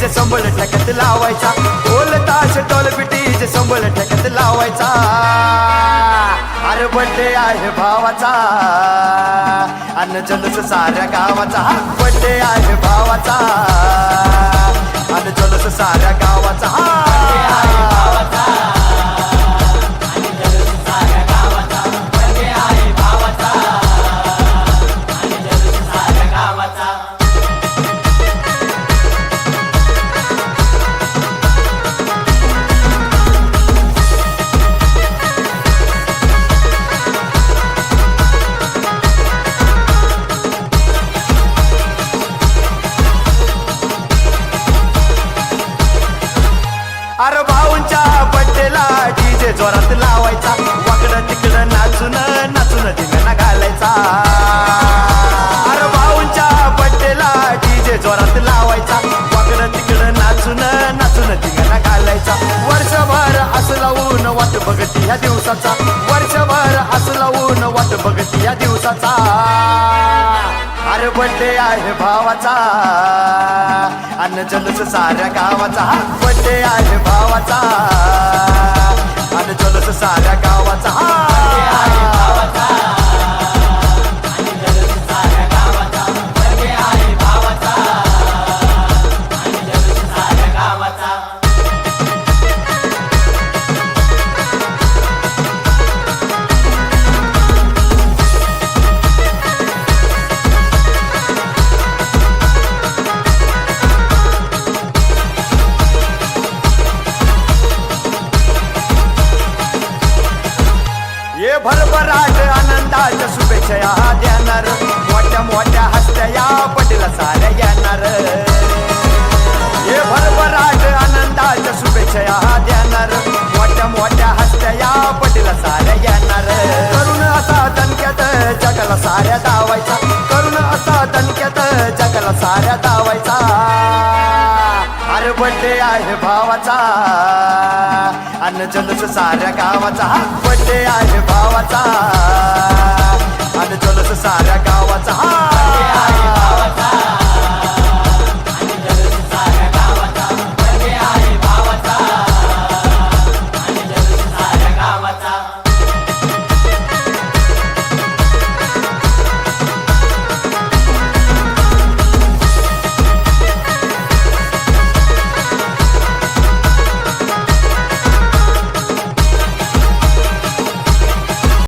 जे संबळ ठेक्यात लावायचा ढोल ताश टोल पिटी संबळ ठेक्यात लावायचा अरे बड्डे आहे भावाचा अन्न जलस साऱ्या गावाचा बड्डे आहे भावाचा अन्न जलस साऱ्या गावाचा अरे भाऊंच्या बड्डेला डीजे जोरात लावायचा वाकडं तिकडं नाचून नाचून धिंगाणा घालायचा अरे भाऊंच्या बड्डेला डीजे जोरात लावायचा वाकडं तिकडं नाचून नाचून धिंगाणा घालायचा वर्षभर असं लावून वाट बघती ह्या दिवसाचा वर्षभर असं लावून वाट बघती ह्या दिवसाचा अरे बड्डे आहे भावाचा अन्न जलस साऱ्या गावाचा बड्डे आहे भावाचा अन्न जलस साऱ्या गावाचा ये भरभराट आनंदाच्या शुभेच्छा या देणार मोठ्या मोठ्या हस्त्या या पटेला साऱ्या येणार ये भरभराट आनंदाच्या शुभेच्छा या देणार मोठ्या मोठ्या हस्त्या या पटेला साऱ्या येणार करून असा दणक्यात जगाला साऱ्या दावायचा करून असा दणक्यात जगाला साऱ्या दावायचा अरे बड्डे आहे भावाचा अन्न जलस साऱ्या गावाचा बड्डे आहे भावाचा अन्न जलस साऱ्या गावाचा